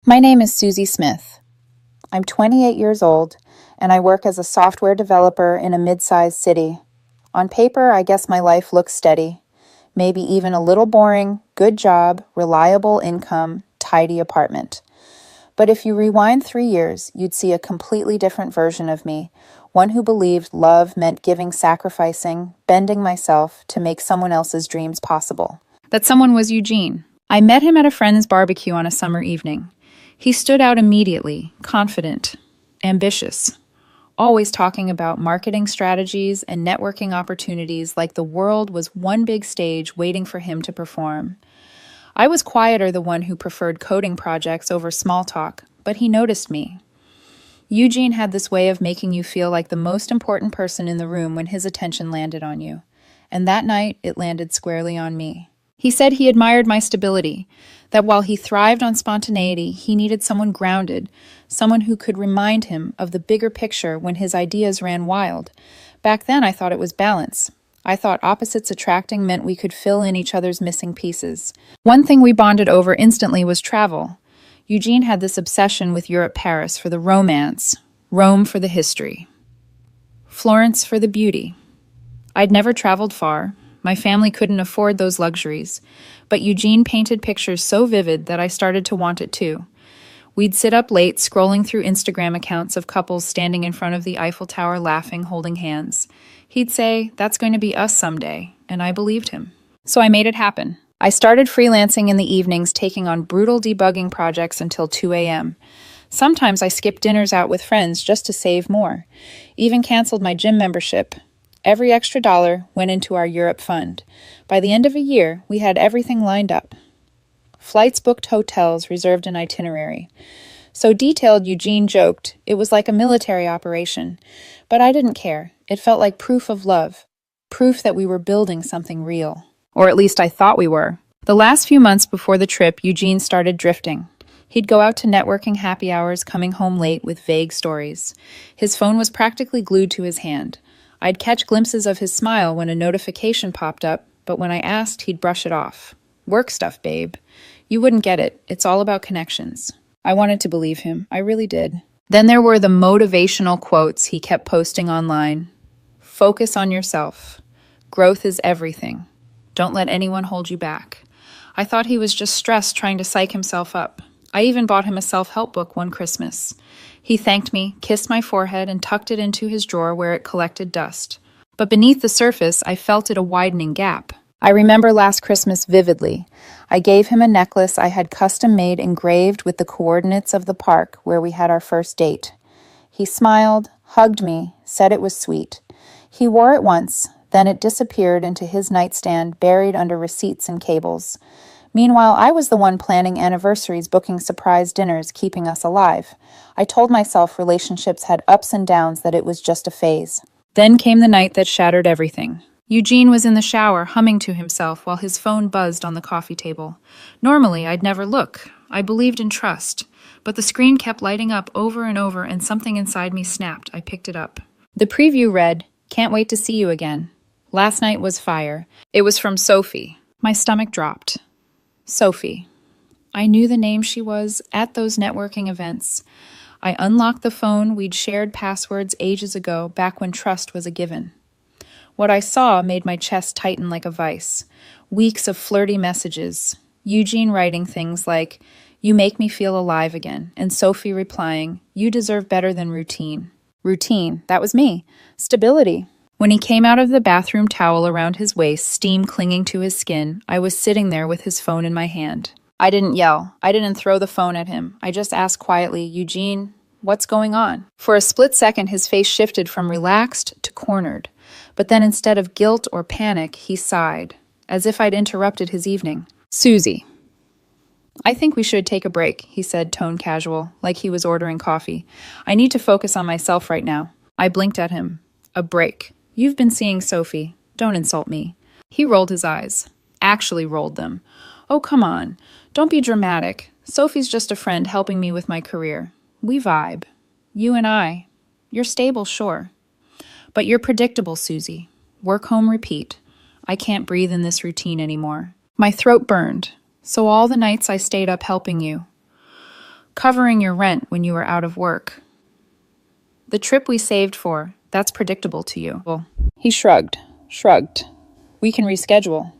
My name is Susie Smith. I'm 28 years old, and I work as a software developer in a mid-sized city. On paper, I guess my life looks steady. Maybe even a little boring, good job, reliable income, tidy apartment. But if you rewind 3 years, you'd see a completely different version of me, one who believed love meant giving, sacrificing, bending myself to make someone else's dreams possible. That someone was Eugene. I met him at a friend's barbecue on a summer evening. He stood out immediately, confident, ambitious, always talking about marketing strategies and networking opportunities like the world was one big stage waiting for him to perform. I was quieter, the one who preferred coding projects over small talk, but he noticed me. Eugene had this way of making you feel like the most important person in the room when his attention landed on you. And that night, it landed squarely on me. He said he admired my stability, that while he thrived on spontaneity, he needed someone grounded, someone who could remind him of the bigger picture when his ideas ran wild. Back then, I thought it was balance. I thought opposites attracting meant we could fill in each other's missing pieces. One thing we bonded over instantly was travel. Eugene had this obsession with Europe-Paris for the romance, Rome for the history, Florence for the beauty. I'd never traveled far. My family couldn't afford those luxuries, but Eugene painted pictures so vivid that I started to want it too. We'd sit up late scrolling through Instagram accounts of couples standing in front of the Eiffel Tower laughing, holding hands. He'd say, "That's going to be us someday," and I believed him. So I made it happen. I started freelancing in the evenings, taking on brutal debugging projects until 2 a.m. Sometimes I skipped dinners out with friends just to save more. Even canceled my gym membership. Every extra dollar went into our Europe fund. By the end of a year, we had everything lined up. Flights booked, hotels reserved an itinerary. So detailed, Eugene joked, it was like a military operation. But I didn't care. It felt like proof of love. Proof that we were building something real. Or at least I thought we were. The last few months before the trip, Eugene started drifting. He'd go out to networking happy hours, coming home late with vague stories. His phone was practically glued to his hand. I'd catch glimpses of his smile when a notification popped up, but when I asked, he'd brush it off. Work stuff, babe. You wouldn't get it. It's all about connections. I wanted to believe him. I really did. Then there were the motivational quotes he kept posting online. Focus on yourself. Growth is everything. Don't let anyone hold you back. I thought he was just stressed trying to psych himself up. I even bought him a self-help book one Christmas. He thanked me, kissed my forehead, and tucked it into his drawer where it collected dust. But beneath the surface, I felt it a widening gap. I remember last Christmas vividly. I gave him a necklace I had custom-made engraved with the coordinates of the park where we had our first date. He smiled, hugged me, said it was sweet. He wore it once, then it disappeared into his nightstand buried under receipts and cables. Meanwhile, I was the one planning anniversaries, booking surprise dinners, keeping us alive. I told myself relationships had ups and downs, that it was just a phase. Then came the night that shattered everything. Eugene was in the shower, humming to himself while his phone buzzed on the coffee table. Normally, I'd never look. I believed in trust. But the screen kept lighting up over and over, and something inside me snapped. I picked it up. The preview read, "Can't wait to see you again. Last night was fire." It was from Sophie. My stomach dropped. Sophie. I knew the name she was at those networking events. I unlocked the phone. We'd shared passwords ages ago, back when trust was a given. What I saw made my chest tighten like a vice. Weeks of flirty messages. Eugene writing things like, "You make me feel alive again," and Sophie replying, "You deserve better than routine." Routine, that was me. Stability. When he came out of the bathroom, towel around his waist, steam clinging to his skin, I was sitting there with his phone in my hand. I didn't yell. I didn't throw the phone at him. I just asked quietly, "Eugene, what's going on?" For a split second, his face shifted from relaxed to cornered. But then instead of guilt or panic, he sighed, as if I'd interrupted his evening. "Susie, I think we should take a break," he said, tone casual, like he was ordering coffee. "I need to focus on myself right now." I blinked at him. "A break? You've been seeing Sophie. Don't insult me." He rolled his eyes. Actually rolled them. "Oh, come on. Don't be dramatic. Sophie's just a friend helping me with my career. We vibe. You and I. You're stable, sure. But you're predictable, Susie. Work, home, repeat. I can't breathe in this routine anymore." My throat burned. "So all the nights I stayed up helping you." covering your rent when you were out of work. The trip we saved for, that's predictable to you. He shrugged. We can reschedule.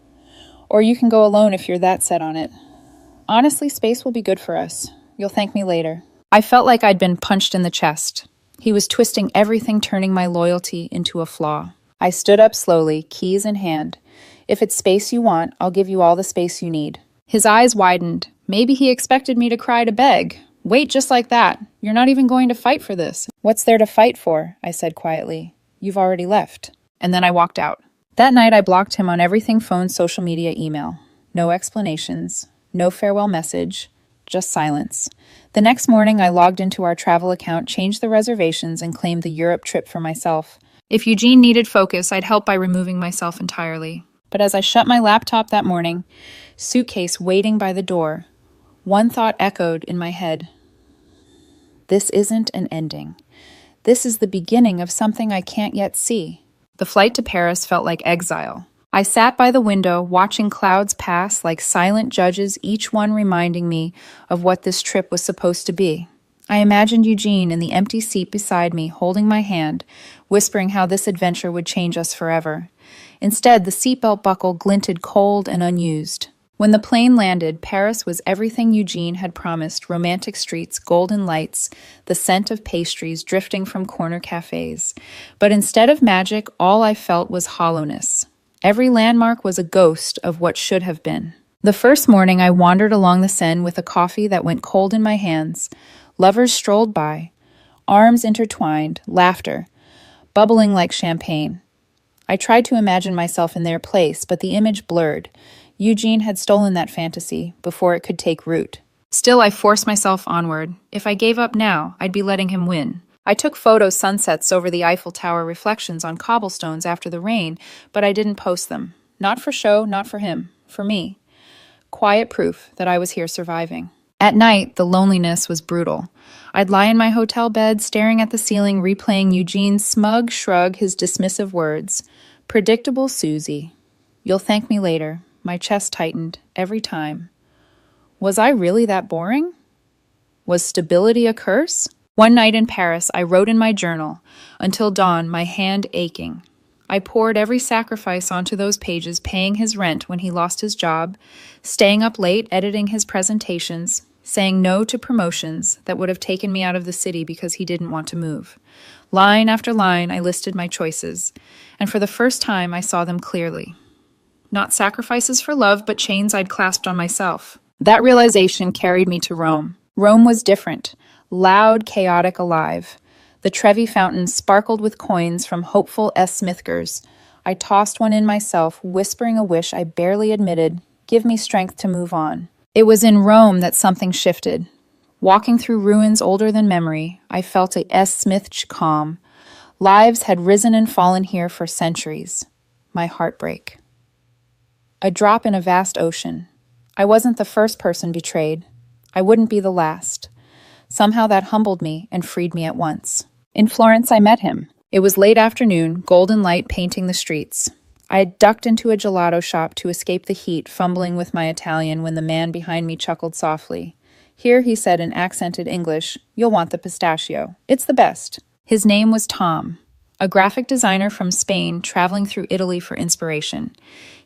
Or you can go alone if you're that set on it. Honestly, space will be good for us. You'll thank me later. I felt like I'd been punched in the chest. He was twisting everything, turning my loyalty into a flaw. I stood up slowly, keys in hand. If it's space you want, I'll give you all the space you need. His eyes widened. Maybe he expected me to cry to beg. Wait, just like that. You're not even going to fight for this. What's there to fight for? I said quietly. You've already left. And then I walked out. That night I blocked him on everything: phone, social media, email. No explanations. No farewell message. Just silence. The next morning I logged into our travel account, changed the reservations, and claimed the Europe trip for myself. If Eugene needed focus, I'd help by removing myself entirely. But as I shut my laptop that morning, suitcase waiting by the door, one thought echoed in my head. This isn't an ending. This is the beginning of something I can't yet see. The flight to Paris felt like exile. I sat by the window, watching clouds pass like silent judges, each one reminding me of what this trip was supposed to be. I imagined Eugene in the empty seat beside me, holding my hand, whispering how this adventure would change us forever. Instead, the seatbelt buckle glinted cold and unused. When the plane landed, Paris was everything Eugene had promised: romantic streets, golden lights, the scent of pastries drifting from corner cafes. But instead of magic, all I felt was hollowness. Every landmark was a ghost of what should have been. The first morning, I wandered along the Seine with a coffee that went cold in my hands. Lovers strolled by, arms intertwined, laughter, bubbling like champagne. I tried to imagine myself in their place, but the image blurred. Eugene had stolen that fantasy before it could take root. Still, I forced myself onward. If I gave up now, I'd be letting him win. I took photos, sunsets over the Eiffel Tower, reflections on cobblestones after the rain, but I didn't post them. Not for show, not for him, for me. Quiet proof that I was here surviving. At night, the loneliness was brutal. I'd lie in my hotel bed, staring at the ceiling, replaying Eugene's smug shrug, his dismissive words. Predictable Susie. You'll thank me later. My chest tightened every time. Was I really that boring? Was stability a curse? One night in Paris, I wrote in my journal, until dawn, my hand aching. I poured every sacrifice onto those pages, paying his rent when he lost his job, staying up late, editing his presentations, saying no to promotions that would have taken me out of the city because he didn't want to move. Line after line, I listed my choices, and for the first time, I saw them clearly. Not sacrifices for love, but chains I'd clasped on myself. That realization carried me to Rome. Rome was different. Loud, chaotic, alive. The Trevi fountain sparkled with coins from hopeful S. Smithgers. I tossed one in myself, whispering a wish I barely admitted. Give me strength to move on. It was in Rome that something shifted. Walking through ruins older than memory, I felt a S. Smith calm. Lives had risen and fallen here for centuries. My heartbreak. A drop in a vast ocean. I wasn't the first person betrayed. I wouldn't be the last. Somehow that humbled me and freed me at once. In Florence, I met him. It was late afternoon, golden light painting the streets. I had ducked into a gelato shop to escape the heat, fumbling with my Italian when the man behind me chuckled softly. Here, he said in accented English, you'll want the pistachio. It's the best. His name was Tom, a graphic designer from Spain traveling through Italy for inspiration.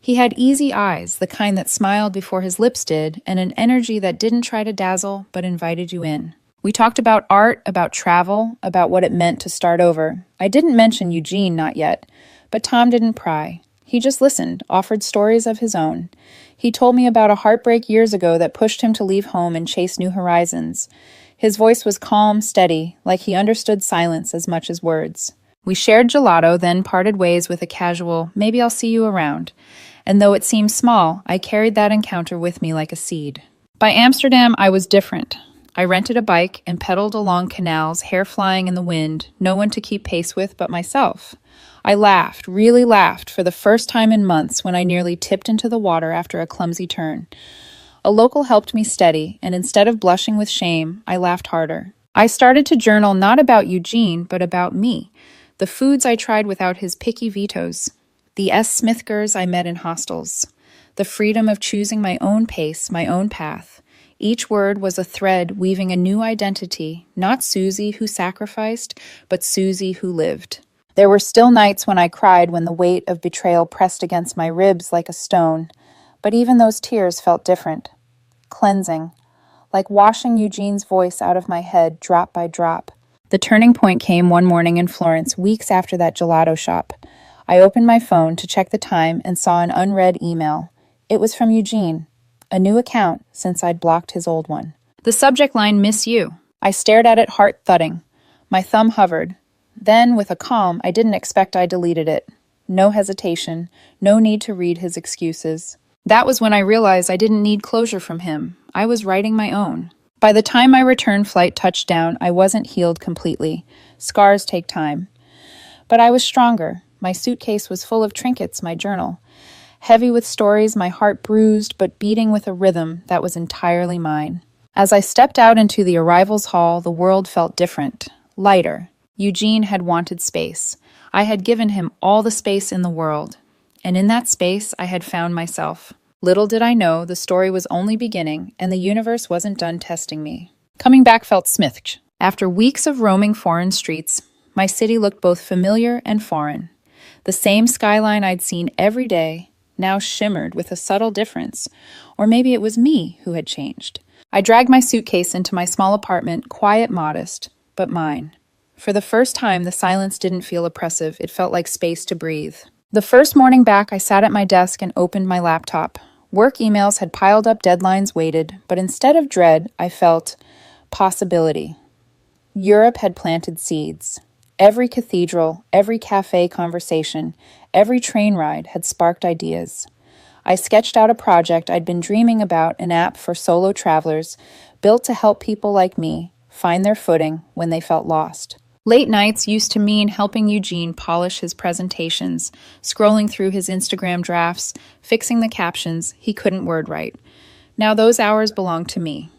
He had easy eyes, the kind that smiled before his lips did, and an energy that didn't try to dazzle but invited you in. We talked about art, about travel, about what it meant to start over. I didn't mention Eugene, not yet, but Tom didn't pry. He just listened, offered stories of his own. He told me about a heartbreak years ago that pushed him to leave home and chase new horizons. His voice was calm, steady, like he understood silence as much as words. We shared gelato, then parted ways with a casual, maybe I'll see you around. And though it seemed small, I carried that encounter with me like a seed. By Amsterdam, I was different. I rented a bike and pedaled along canals, hair flying in the wind, no one to keep pace with but myself. I laughed, really laughed, for the first time in months when I nearly tipped into the water after a clumsy turn. A local helped me steady, and instead of blushing with shame, I laughed harder. I started to journal not about Eugene, but about me, the foods I tried without his picky vetoes, the S. Smithgers I met in hostels, the freedom of choosing my own pace, my own path. Each word was a thread weaving a new identity, not Susie who sacrificed, but Susie who lived. There were still nights when I cried when the weight of betrayal pressed against my ribs like a stone, but even those tears felt different. Cleansing, like washing Eugene's voice out of my head drop by drop. The turning point came one morning in Florence, weeks after that gelato shop. I opened my phone to check the time and saw an unread email. It was from Eugene, a new account since I'd blocked his old one. The subject line, "Miss you." I stared at it, heart thudding. My thumb hovered. Then, with a calm I didn't expect, I deleted it. No hesitation, no need to read his excuses. That was when I realized I didn't need closure from him. I was writing my own. By the time my return flight touched down, I wasn't healed completely. Scars take time. But I was stronger. My suitcase was full of trinkets, my journal. Heavy with stories, my heart bruised, but beating with a rhythm that was entirely mine. As I stepped out into the arrivals hall, the world felt different, lighter. Eugene had wanted space. I had given him all the space in the world. And in that space, I had found myself. Little did I know the story was only beginning, and the universe wasn't done testing me. Coming back felt smithch. After weeks of roaming foreign streets, my city looked both familiar and foreign. The same skyline I'd seen every day now shimmered with a subtle difference. Or maybe it was me who had changed. I dragged my suitcase into my small apartment, quiet, modest, but mine. For the first time, the silence didn't feel oppressive. It felt like space to breathe. The first morning back, I sat at my desk and opened my laptop. Work emails had piled up, deadlines waited, but instead of dread, I felt possibility. Europe had planted seeds. Every cathedral, every cafe conversation, every train ride had sparked ideas. I sketched out a project I'd been dreaming about, an app for solo travelers, built to help people like me find their footing when they felt lost. Late nights used to mean helping Eugene polish his presentations, scrolling through his Instagram drafts, fixing the captions he couldn't word right. Now those hours belonged to me.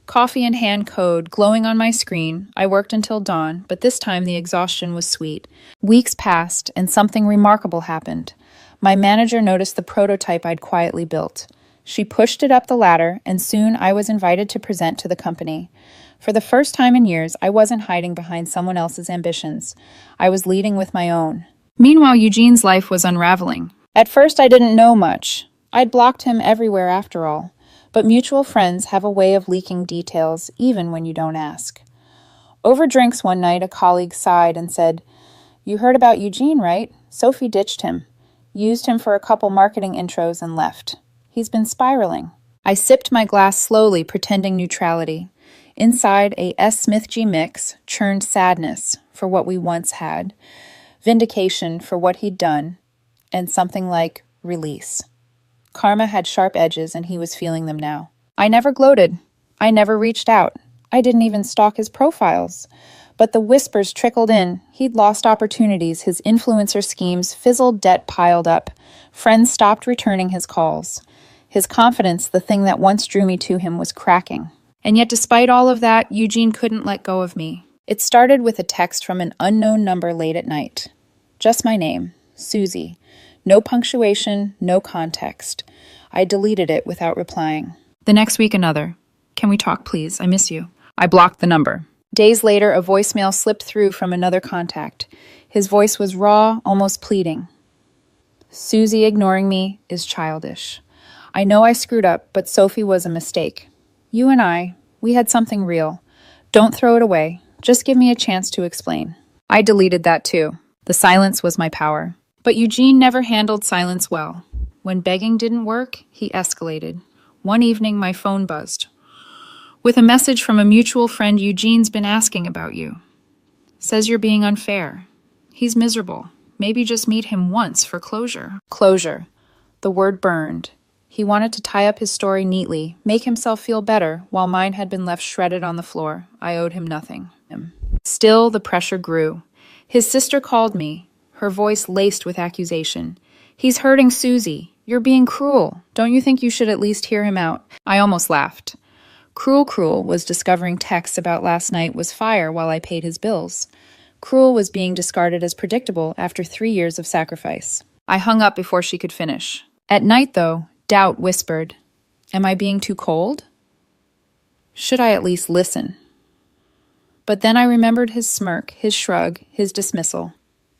Coffee in hand, code glowing on my screen, I worked until dawn, but this time the exhaustion was sweet. Weeks passed, and something remarkable happened. My manager noticed the prototype I'd quietly built. She pushed it up the ladder, and soon I was invited to present to the company. For the first time in years, I wasn't hiding behind someone else's ambitions. I was leading with my own. Meanwhile, Eugene's life was unraveling. At first, I didn't know much. I'd blocked him everywhere after all. But mutual friends have a way of leaking details, even when you don't ask. Over drinks one night, a colleague sighed and said, "You heard about Eugene, right? Sophie ditched him. Used him for a couple marketing intros and left. He's been spiraling." I sipped my glass slowly, pretending neutrality. Inside, a S. Smith G mix churned sadness for what we once had, vindication for what he'd done, and something like release. Karma had sharp edges, and he was feeling them now. I never gloated. I never reached out. I didn't even stalk his profiles. But the whispers trickled in. He'd lost opportunities. His influencer schemes fizzled, debt piled up. Friends stopped returning his calls. His confidence, the thing that once drew me to him, was cracking. And yet, despite all of that, Eugene couldn't let go of me. It started with a text from an unknown number late at night. Just my name, Susie. No punctuation, no context. I deleted it without replying. The next week, another. "Can we talk, please? I miss you." I blocked the number. Days later, a voicemail slipped through from another contact. His voice was raw, almost pleading. "Susie ignoring me is childish. I know I screwed up, but Sophie was a mistake. You and we had something real. Don't throw it away. Just give me a chance to explain." I deleted that too. The silence was my power. But Eugene never handled silence well. When begging didn't work, he escalated. One evening, my phone buzzed. With a message from a mutual friend, "Eugene's been asking about you. Says you're being unfair. He's miserable. Maybe just meet him once for closure." Closure. The word burned. He wanted to tie up his story neatly, make himself feel better, while mine had been left shredded on the floor. I owed him nothing. Still, the pressure grew. His sister called me, her voice laced with accusation. "He's hurting Susie. You're being cruel. Don't you think you should at least hear him out?" I almost laughed. Cruel was discovering texts about last night was fire while I paid his bills. Cruel was being discarded as predictable after 3 years of sacrifice. I hung up before she could finish. At night, though, doubt whispered, "Am I being too cold?" Should I at least listen? But then I remembered his smirk, his shrug, his dismissal,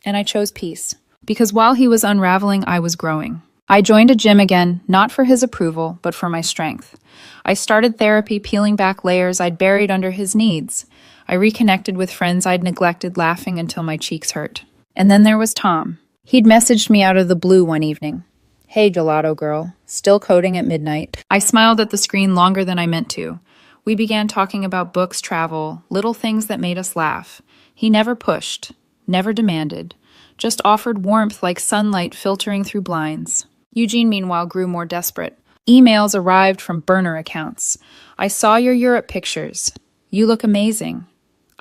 and I chose peace. Because while he was unraveling, I was growing. I joined a gym again, not for his approval, but for my strength. I started therapy, peeling back layers I'd buried under his needs. I reconnected with friends I'd neglected, laughing until my cheeks hurt. And then there was Tom. He'd messaged me out of the blue one evening. Hey, gelato girl. Still coding at midnight. I smiled at the screen longer than I meant to. We began talking about books, travel, little things that made us laugh. He never pushed, never demanded, just offered warmth like sunlight filtering through blinds. Eugene, meanwhile, grew more desperate. Emails arrived from burner accounts. I saw your Europe pictures. You look amazing.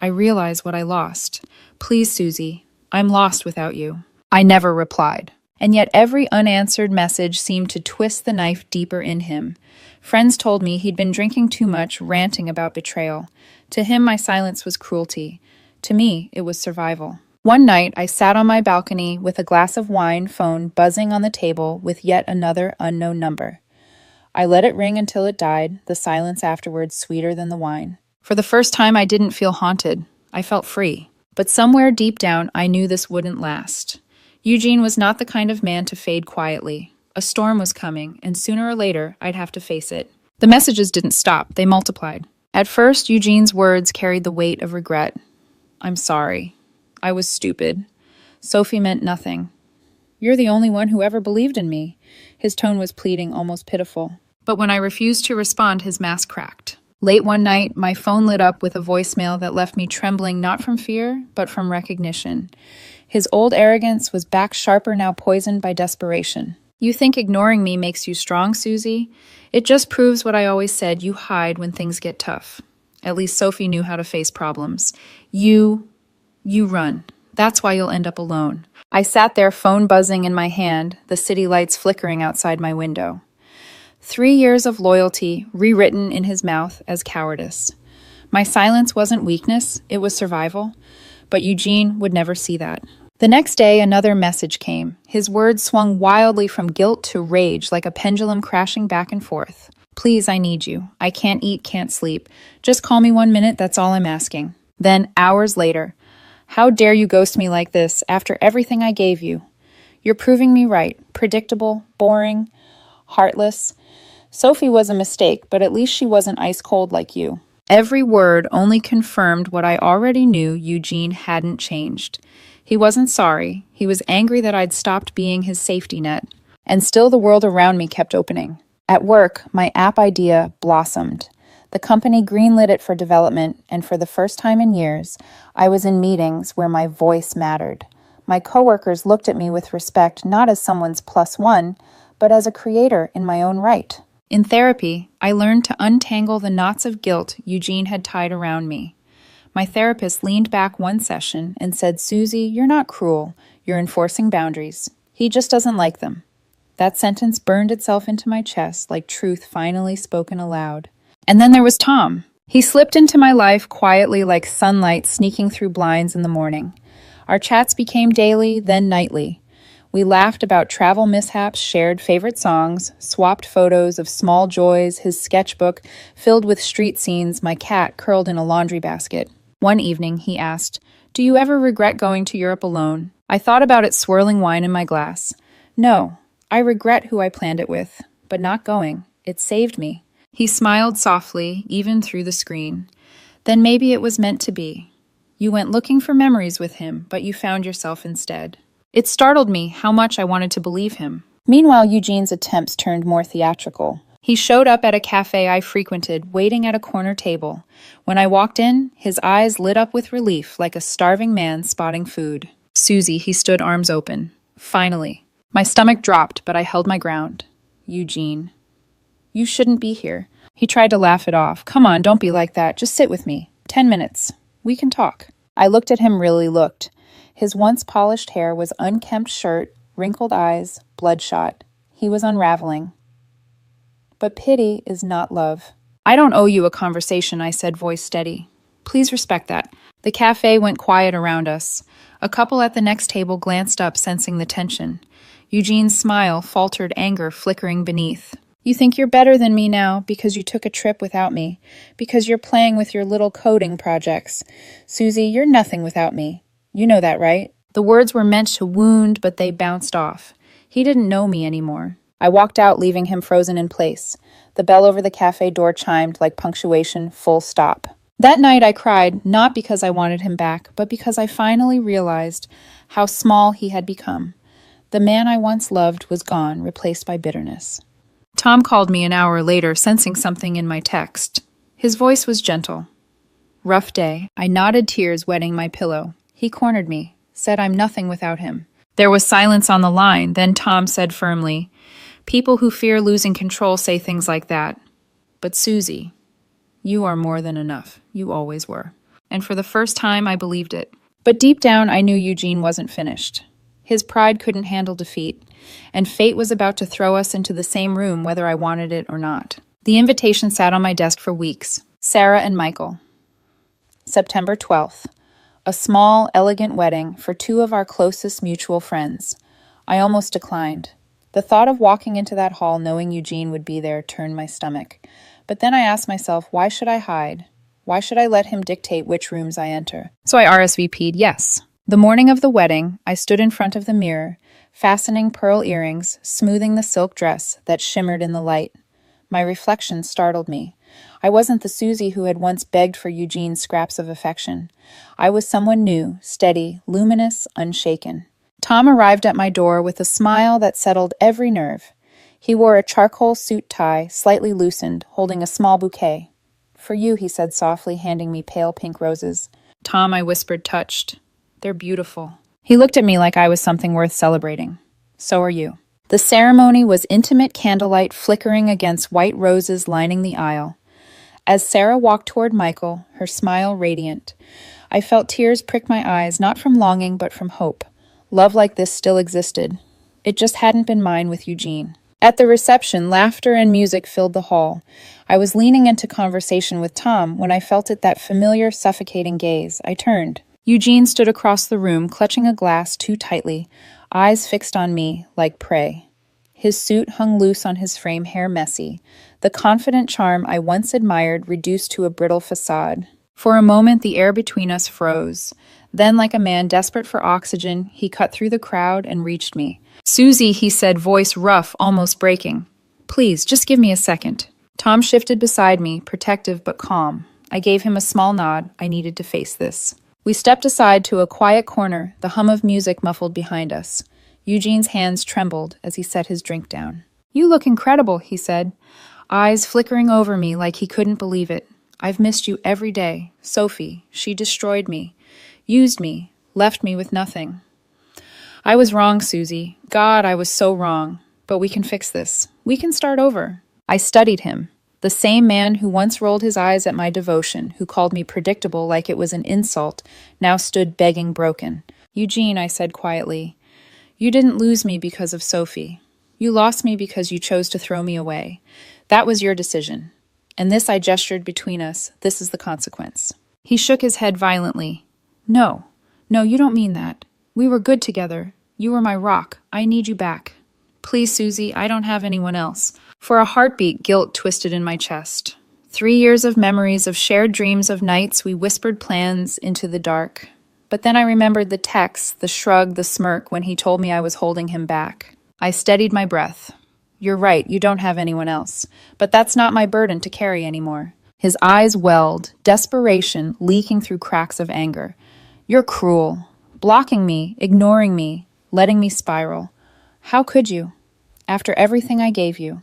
I realize what I lost. Please, Susie, I'm lost without you. I never replied. And yet every unanswered message seemed to twist the knife deeper in him. Friends told me he'd been drinking too much, ranting about betrayal. To him, my silence was cruelty. To me, it was survival. One night, I sat on my balcony with a glass of wine, phone buzzing on the table with yet another unknown number. I let it ring until it died, the silence afterwards sweeter than the wine. For the first time, I didn't feel haunted. I felt free. But somewhere deep down, I knew this wouldn't last. Eugene was not the kind of man to fade quietly. A storm was coming, and sooner or later, I'd have to face it. The messages didn't stop, they multiplied. At first, Eugene's words carried the weight of regret. I'm sorry. I was stupid. Sophie meant nothing. You're the only one who ever believed in me. His tone was pleading, almost pitiful. But when I refused to respond, his mask cracked. Late one night, my phone lit up with a voicemail that left me trembling not from fear, but from recognition. His old arrogance was back sharper, now poisoned by desperation. You think ignoring me makes you strong, Susie? It just proves what I always said, you hide when things get tough. At least Sophie knew how to face problems. You run. That's why you'll end up alone. I sat there, phone buzzing in my hand, the city lights flickering outside my window. 3 years of loyalty rewritten in his mouth as cowardice. My silence wasn't weakness, it was survival. But Eugene would never see that. The next day, another message came. His words swung wildly from guilt to rage, like a pendulum crashing back and forth. Please, I need you. I can't eat, can't sleep. Just call me 1 minute, that's all I'm asking. Then, hours later, how dare you ghost me like this after everything I gave you? You're proving me right. Predictable, boring, heartless. Sophie was a mistake, but at least she wasn't ice cold like you. Every word only confirmed what I already knew. Eugene hadn't changed. He wasn't sorry. He was angry that I'd stopped being his safety net. And still the world around me kept opening. At work, my app idea blossomed. The company greenlit it for development, and for the first time in years, I was in meetings where my voice mattered. My coworkers looked at me with respect, not as someone's plus one, but as a creator in my own right. In therapy, I learned to untangle the knots of guilt Eugene had tied around me. My therapist leaned back one session and said, Susie, you're not cruel. You're enforcing boundaries. He just doesn't like them. That sentence burned itself into my chest like truth finally spoken aloud. And then there was Tom. He slipped into my life quietly like sunlight sneaking through blinds in the morning. Our chats became daily, then nightly. We laughed about travel mishaps, shared favorite songs, swapped photos of small joys, his sketchbook filled with street scenes, my cat curled in a laundry basket. One evening, he asked, Do you ever regret going to Europe alone? I thought about it swirling wine in my glass. No, I regret who I planned it with, but not going. It saved me. He smiled softly, even through the screen. Then maybe it was meant to be. You went looking for memories with him, but you found yourself instead. It startled me how much I wanted to believe him. Meanwhile, Eugene's attempts turned more theatrical. He showed up at a cafe I frequented, waiting at a corner table. When I walked in, his eyes lit up with relief like a starving man spotting food. Susie, he stood arms open. Finally. My stomach dropped, but I held my ground. Eugene. You shouldn't be here. He tried to laugh it off. Come on, don't be like that. Just sit with me. 10 minutes. We can talk. I looked at him, really looked. His once polished hair was unkempt shirt, wrinkled eyes, bloodshot. He was unraveling. But pity is not love. I don't owe you a conversation, I said, voice steady. Please respect that. The cafe went quiet around us. A couple at the next table glanced up, sensing the tension. Eugene's smile faltered, anger flickering beneath. You think you're better than me now because you took a trip without me, because you're playing with your little coding projects. Susie, you're nothing without me. You know that, right? The words were meant to wound, but they bounced off. He didn't know me anymore. I walked out, leaving him frozen in place. The bell over the cafe door chimed like punctuation, full stop. That night I cried, not because I wanted him back, but because I finally realized how small he had become. The man I once loved was gone, replaced by bitterness. Tom called me an hour later, sensing something in my text. His voice was gentle. Rough day. I nodded, tears wetting my pillow. He cornered me, said I'm nothing without him. There was silence on the line. Then Tom said firmly, "People who fear losing control say things like that. But Susie, you are more than enough. You always were." And for the first time, I believed it. But deep down, I knew Eugene wasn't finished. His pride couldn't handle defeat, and fate was about to throw us into the same room whether I wanted it or not. The invitation sat on my desk for weeks. Sarah and Michael. September 12th. A small, elegant wedding for two of our closest mutual friends. I almost declined. The thought of walking into that hall knowing Eugene would be there turned my stomach. But then I asked myself, why should I hide? Why should I let him dictate which rooms I enter? So I RSVP'd yes. The morning of the wedding, I stood in front of the mirror, fastening pearl earrings, smoothing the silk dress that shimmered in the light. My reflection startled me. I wasn't the Susie who had once begged for Eugene's scraps of affection. I was someone new, steady, luminous, unshaken. Tom arrived at my door with a smile that settled every nerve. He wore a charcoal suit tie, slightly loosened, holding a small bouquet. "For you," he said softly, handing me pale pink roses. "Tom," I whispered, touched. "They're beautiful." He looked at me like I was something worth celebrating. "So are you." The ceremony was intimate candlelight flickering against white roses lining the aisle. As Sarah walked toward Michael, her smile radiant, I felt tears prick my eyes, not from longing but from hope. Love like this still existed. It just hadn't been mine with Eugene. At the reception, laughter and music filled the hall. I was leaning into conversation with Tom when I felt that familiar, suffocating gaze. I turned. Eugene stood across the room, clutching a glass too tightly, eyes fixed on me like prey. His suit hung loose on his frame, hair messy. The confident charm I once admired reduced to a brittle facade. For a moment, the air between us froze. Then, like a man desperate for oxygen, he cut through the crowd and reached me. "Susie," he said, voice rough, almost breaking. "Please, just give me a second." Tom shifted beside me, protective but calm. I gave him a small nod. I needed to face this. We stepped aside to a quiet corner, the hum of music muffled behind us. Eugene's hands trembled as he set his drink down. "You look incredible," he said, eyes flickering over me like he couldn't believe it. "I've missed you every day. Sophie, she destroyed me, used me, left me with nothing." "I was wrong, Susie. God, I was so wrong. But we can fix this. We can start over." I studied him. The same man who once rolled his eyes at my devotion, who called me predictable like it was an insult, now stood begging broken. "Eugene," I said quietly, "you didn't lose me because of Sophie. You lost me because you chose to throw me away. That was your decision. And this," I gestured between us, "this is the consequence." He shook his head violently. No, you don't mean that. We were good together. You were my rock. I need you back." "Please, Susie, I don't have anyone else." For a heartbeat, guilt twisted in my chest. 3 years of memories of shared dreams of nights we whispered plans into the dark. But then I remembered the text, the shrug, the smirk when he told me I was holding him back. I steadied my breath. "You're right, you don't have anyone else. But that's not my burden to carry anymore." His eyes welled, desperation leaking through cracks of anger. "You're cruel. Blocking me, ignoring me, letting me spiral. How could you? After everything I gave you.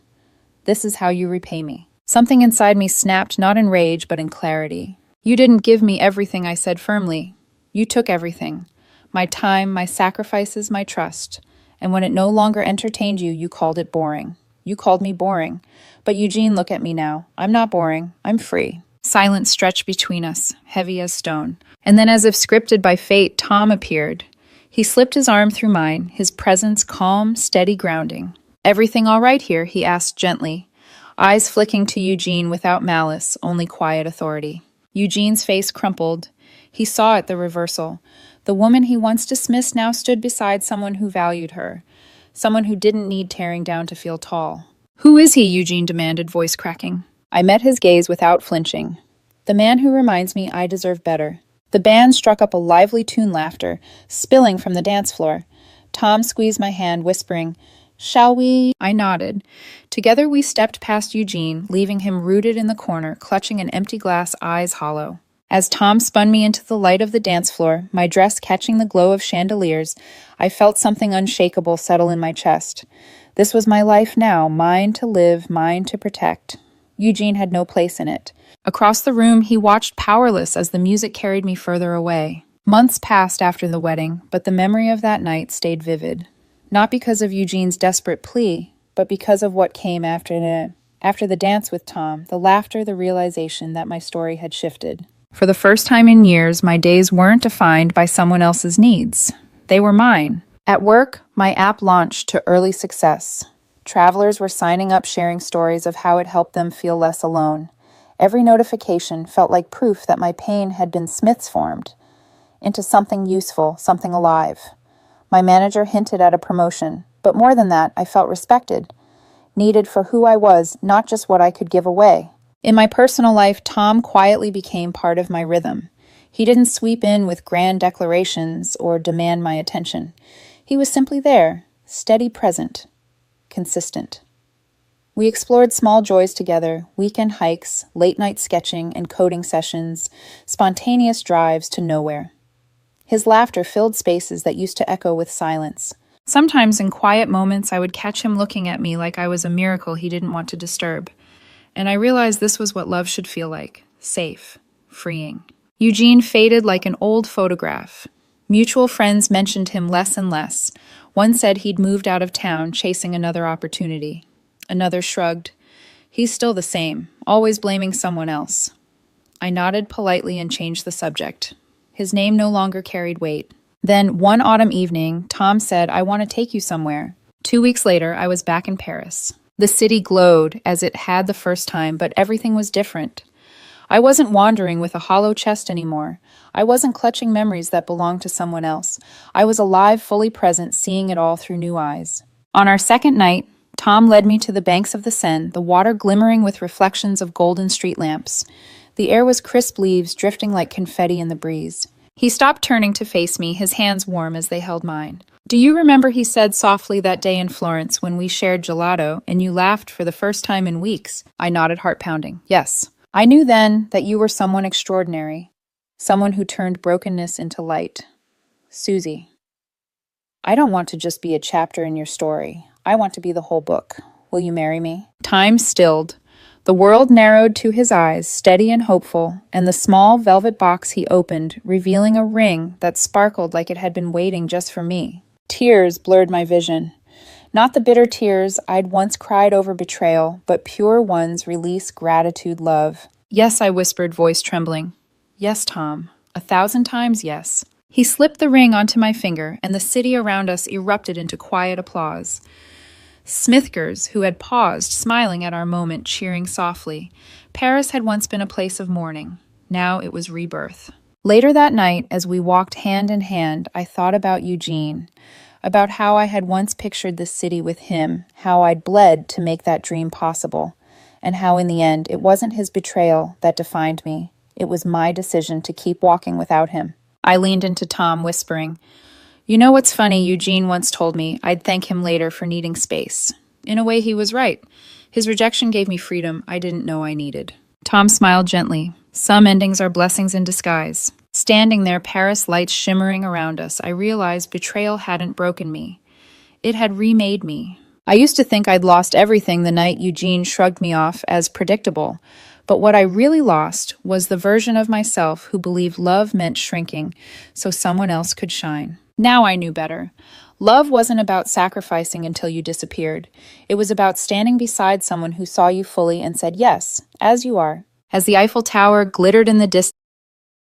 This is how you repay me." Something inside me snapped, not in rage, but in clarity. "You didn't give me everything," I said firmly. "You took everything. My time, my sacrifices, my trust. And when it no longer entertained you, you called it boring. You called me boring. But Eugene, look at me now. I'm not boring. I'm free." Silence stretched between us, heavy as stone. And then, as if scripted by fate, Tom appeared. He slipped his arm through mine, his presence calm, steady, grounding. "Everything all right here?" he asked gently, eyes flicking to Eugene without malice, only quiet authority. Eugene's face crumpled. He saw it, the reversal. The woman he once dismissed now stood beside someone who valued her, someone who didn't need tearing down to feel tall. Who is he? Eugene demanded, voice cracking. I met his gaze without flinching. The man who reminds me I deserve better. The band struck up a lively tune, laughter spilling from the dance floor. Tom squeezed my hand, whispering, "Shall we?" I nodded. Together we stepped past Eugene, leaving him rooted in the corner, clutching an empty glass, eyes hollow. As Tom spun me into the light of the dance floor, my dress catching the glow of chandeliers, I felt something unshakable settle in my chest. This was my life now, mine to live, mine to protect. Eugene had no place in it. Across the room, he watched powerless as the music carried me further away. Months passed after the wedding, but the memory of that night stayed vivid. Not because of Eugene's desperate plea, but because of what came after the dance with Tom, the laughter, the realization that my story had shifted. For the first time in years, my days weren't defined by someone else's needs. They were mine. At work, my app launched to early success. Travelers were signing up, sharing stories of how it helped them feel less alone. Every notification felt like proof that my pain had been Smith's formed into something useful, something alive. My manager hinted at a promotion, but more than that, I felt respected, needed for who I was, not just what I could give away. In my personal life, Tom quietly became part of my rhythm. He didn't sweep in with grand declarations or demand my attention. He was simply there, steady, present, consistent. We explored small joys together, weekend hikes, late-night sketching and coding sessions, spontaneous drives to nowhere. His laughter filled spaces that used to echo with silence. Sometimes in quiet moments, I would catch him looking at me like I was a miracle he didn't want to disturb. And I realized this was what love should feel like, safe, freeing. Eugene faded like an old photograph. Mutual friends mentioned him less and less. One said he'd moved out of town, chasing another opportunity. Another shrugged. He's still the same, always blaming someone else. I nodded politely and changed the subject. His name no longer carried weight. Then, one autumn evening, Tom said, "I want to take you somewhere." 2 weeks later, I was back in Paris. The city glowed as it had the first time, but everything was different. I wasn't wandering with a hollow chest anymore. I wasn't clutching memories that belonged to someone else. I was alive, fully present, seeing it all through new eyes. On our second night, Tom led me to the banks of the Seine, the water glimmering with reflections of golden street lamps. The air was crisp, leaves drifting like confetti in the breeze. He stopped, turning to face me, his hands warm as they held mine. "Do you remember," he said softly, "that day in Florence when we shared gelato and you laughed for the first time in weeks?" I nodded, heart pounding. Yes. I knew then that you were someone extraordinary, someone who turned brokenness into light. Susie, I don't want to just be a chapter in your story. I want to be the whole book. Will you marry me? Time stilled. The world narrowed to his eyes, steady and hopeful, and the small velvet box he opened, revealing a ring that sparkled like it had been waiting just for me. Tears blurred my vision. Not the bitter tears I'd once cried over betrayal, but pure ones, release, gratitude, love. "Yes," I whispered, voice trembling. "Yes, Tom. 1,000 times yes." He slipped the ring onto my finger, and the city around us erupted into quiet applause. Smithgers, who had paused, smiling at our moment, cheering softly. Paris had once been a place of mourning. Now it was rebirth. Later that night, as we walked hand in hand, I thought about Eugene, about how I had once pictured this city with him, how I'd bled to make that dream possible, and how in the end it wasn't his betrayal that defined me. It was my decision to keep walking without him. I leaned into Tom, whispering, "You know what's funny? Eugene once told me I'd thank him later for needing space. In a way, he was right. His rejection gave me freedom I didn't know I needed." Tom smiled gently. Some endings are blessings in disguise. Standing there, Paris lights shimmering around us, I realized betrayal hadn't broken me. It had remade me. I used to think I'd lost everything the night Eugene shrugged me off as predictable. But what I really lost was the version of myself who believed love meant shrinking so someone else could shine. Now I knew better. Love wasn't about sacrificing until you disappeared. It was about standing beside someone who saw you fully and said, "Yes, as you are." As the Eiffel Tower glittered in the distance,